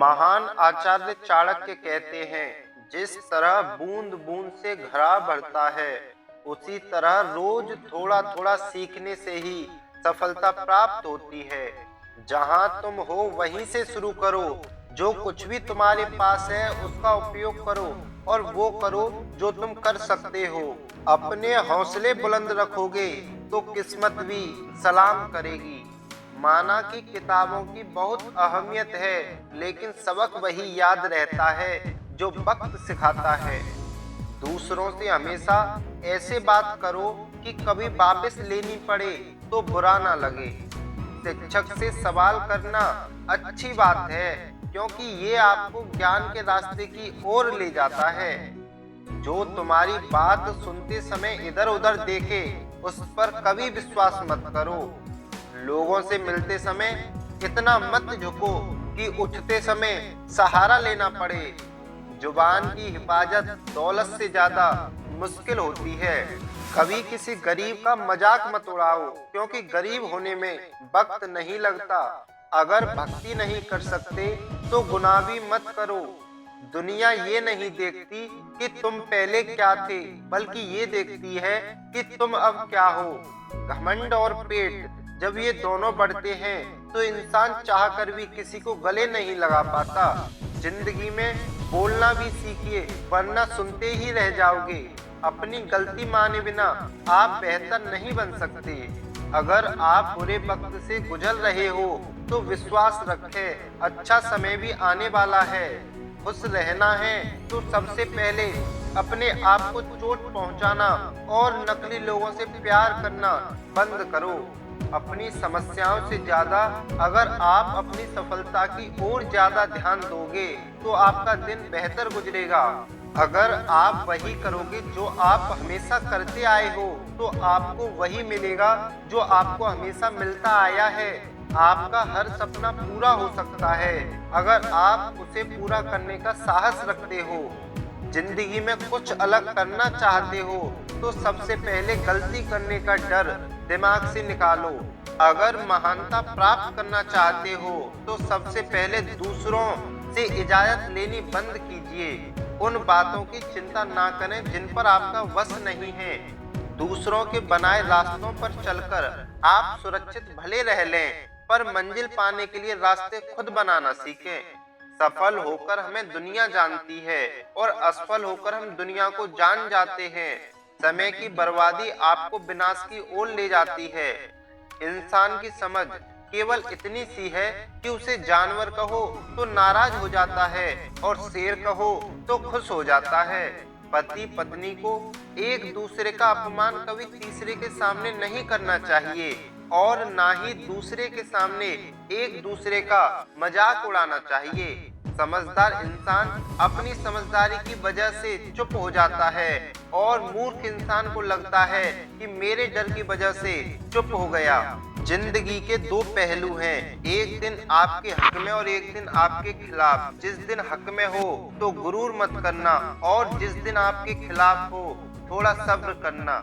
महान आचार्य चाणक्य कहते हैं, जिस तरह बूंद बूंद से घड़ा भरता है, उसी तरह रोज थोड़ा थोड़ा सीखने से ही सफलता प्राप्त होती है। जहां तुम हो वहीं से शुरू करो। जो कुछ भी तुम्हारे पास है उसका उपयोग करो और वो करो जो तुम कर सकते हो। अपने हौसले बुलंद रखोगे तो किस्मत भी सलाम करेगी। माना कि किताबों की बहुत अहमियत है, लेकिन सबक वही याद रहता है जो वक्त सिखाता है। दूसरों से हमेशा ऐसे बात करो कि कभी वापस लेनी पड़े तो बुरा ना लगे। शिक्षक से सवाल करना अच्छी बात है, क्योंकि ये आपको ज्ञान के रास्ते की ओर ले जाता है। जो तुम्हारी बात सुनते समय इधर उधर देखे, उस पर कभी विश्वास मत करो। लोगों से मिलते समय इतना मत झुको कि उठते समय सहारा लेना पड़े। जुबान की हिफाजत दौलत से ज्यादा मुश्किल होती है। कभी किसी गरीब का मजाक मत उड़ाओ, क्योंकि गरीब होने में वक्त नहीं लगता। अगर भक्ति नहीं कर सकते तो गुनाह भी मत करो। दुनिया ये नहीं देखती कि तुम पहले क्या थे, बल्कि ये देखती है कि तुम अब क्या हो। घमंड और पेट जब ये दोनों बढ़ते हैं तो इंसान चाहकर भी किसी को गले नहीं लगा पाता। जिंदगी में बोलना भी सीखिए, वरना सुनते ही रह जाओगे। अपनी गलती माने बिना आप बेहतर नहीं बन सकते। अगर आप बुरे वक्त से गुजर रहे हो तो विश्वास रखें, अच्छा समय भी आने वाला है। खुश रहना है तो सबसे पहले अपने आप को चोट पहुंचाना और नकली लोगों से प्यार करना बंद करो। अपनी समस्याओं से ज्यादा अगर आप अपनी सफलता की ओर ज्यादा ध्यान दोगे तो आपका दिन बेहतर गुजरेगा। अगर आप वही करोगे जो आप हमेशा करते आए हो तो आपको वही मिलेगा जो आपको हमेशा मिलता आया है। आपका हर सपना पूरा हो सकता है अगर आप उसे पूरा करने का साहस रखते हो। जिंदगी में कुछ अलग करना चाहते हो तो सबसे पहले गलती करने का डर दिमाग से निकालो। अगर महानता प्राप्त करना चाहते हो तो सबसे पहले दूसरों से इजाजत लेनी बंद कीजिए। उन बातों की चिंता ना करें जिन पर आपका वश नहीं है। दूसरों के बनाए रास्तों पर चलकर आप सुरक्षित भले रह लें, पर मंजिल पाने के लिए रास्ते खुद बनाना सीखें। सफल होकर हमें दुनिया जानती है और असफल होकर हम दुनिया को जान जाते हैं। समय की बर्बादी आपको विनाश की ओर ले जाती है। इंसान की समझ केवल इतनी सी है कि उसे जानवर कहो तो नाराज हो जाता है और शेर कहो तो खुश हो जाता है। पति पत्नी को एक दूसरे का अपमान कभी तीसरे के सामने नहीं करना चाहिए और ना ही दूसरे के सामने एक दूसरे का मजाक उड़ाना चाहिए। समझदार इंसान अपनी समझदारी की वजह से चुप हो जाता है और मूर्ख इंसान को लगता है कि मेरे डर की वजह से चुप हो गया। जिंदगी के दो पहलू हैं, एक दिन आपके हक में और एक दिन आपके खिलाफ। जिस दिन हक में हो तो गुरूर मत करना और जिस दिन आपके खिलाफ हो थोड़ा सब्र करना।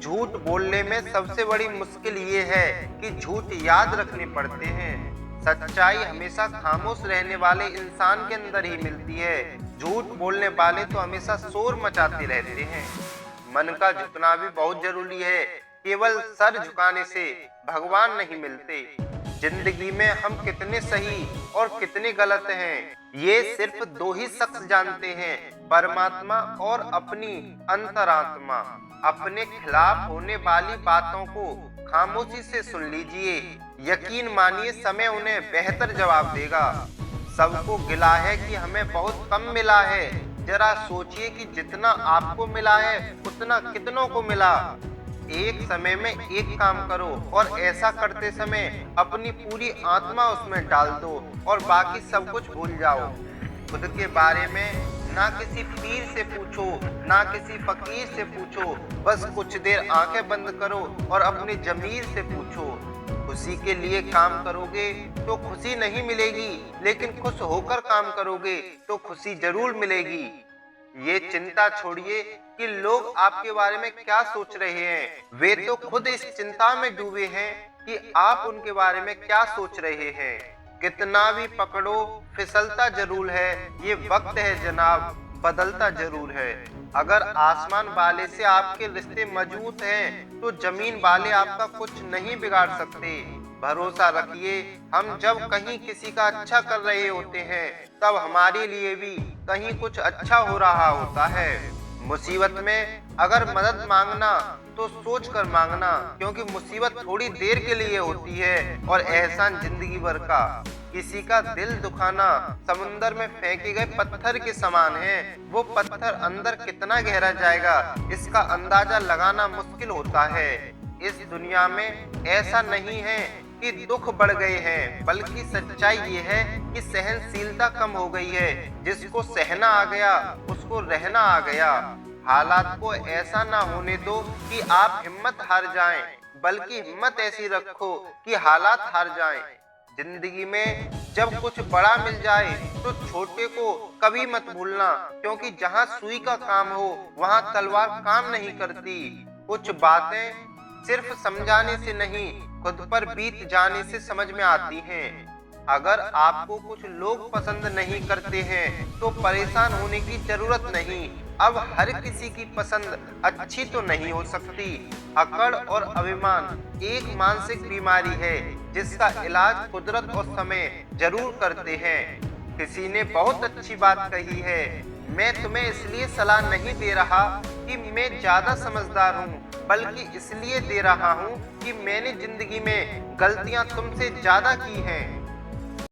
झूठ बोलने में सबसे बड़ी मुश्किल ये है कि झूठ याद रखने पड़ते हैं। सच्चाई हमेशा खामोश रहने वाले इंसान के अंदर ही मिलती है। झूठ बोलने वाले तो हमेशा शोर मचाते रहते हैं। मन का झुकना भी बहुत जरूरी है। केवल सर झुकाने से भगवान नहीं मिलते। जिंदगी में हम कितने सही और कितने गलत हैं, ये सिर्फ दो ही शख्स जानते हैं, परमात्मा और अपनी अंतरात्मा। अपने खिलाफ होने वाली बातों को खामोशी से सुन लीजिए। यकीन मानिए समय उन्हें बेहतर जवाब देगा। सबको गिला है कि हमें बहुत कम मिला है। जरा सोचिए कि जितना आपको मिला है उतना कितनों को मिला। एक समय में एक काम करो और ऐसा करते समय अपनी पूरी आत्मा उसमें डाल दो और बाकी सब कुछ भूल जाओ। खुद के बारे में ना किसी पीर से पूछो ना किसी फकीर से पूछो, बस कुछ देर आंखें बंद करो और अपने जमीर से पूछो। खुशी के लिए काम करोगे तो खुशी नहीं मिलेगी, लेकिन खुश होकर काम करोगे तो खुशी जरूर मिलेगी। ये चिंता छोड़िए कि लोग आपके बारे में क्या सोच रहे हैं। वे तो खुद इस चिंता में डूबे हैं कि आप उनके बारे में क्या सोच रहे हैं। कितना भी पकड़ो फिसलता जरूर है, ये वक्त है जनाब बदलता जरूर है। अगर आसमान वाले से आपके रिश्ते मजबूत हैं तो जमीन वाले आपका कुछ नहीं बिगाड़ सकते। भरोसा रखिए, हम जब कहीं किसी का अच्छा कर रहे होते हैं तब हमारे लिए भी कहीं कुछ अच्छा हो रहा होता है। मुसीबत में अगर मदद मांगना तो सोच कर मांगना, क्योंकि मुसीबत थोड़ी देर के लिए होती है और एहसान जिंदगी भर का। किसी का दिल दुखाना समुंदर में फेंके गए पत्थर के समान है। वो पत्थर अंदर कितना गहरा जाएगा इसका अंदाजा लगाना मुश्किल होता है। इस दुनिया में ऐसा नहीं है कि दुख बढ़ गए हैं, बल्कि सच्चाई ये है कि सहनशीलता कम हो गई है। जिसको सहना आ गया उसको रहना आ गया। हालात को ऐसा ना होने दो कि आप हिम्मत हार जाएं, बल्कि हिम्मत ऐसी रखो कि हालात हार जाएं। जिंदगी में जब कुछ बड़ा मिल जाए तो छोटे को कभी मत भूलना, क्योंकि जहां सुई का काम हो वहां तलवार काम नहीं करती। कुछ बातें सिर्फ समझाने से नहीं, खुद पर बीत जाने से समझ में आती हैं। अगर आपको कुछ लोग पसंद नहीं करते हैं तो परेशान होने की जरूरत नहीं। अब हर किसी की पसंद अच्छी तो नहीं हो सकती। अकड़ और अभिमान एक मानसिक बीमारी है जिसका इलाज कुदरत और समय जरूर करते हैं। किसी ने बहुत अच्छी बात कही है, मैं तुम्हें इसलिए सलाह नहीं दे रहा कि मैं ज्यादा समझदार हूँ, बल्कि इसलिए दे रहा हूँ कि मैंने जिंदगी में गलतियाँ तुमसे ज्यादा की हैं।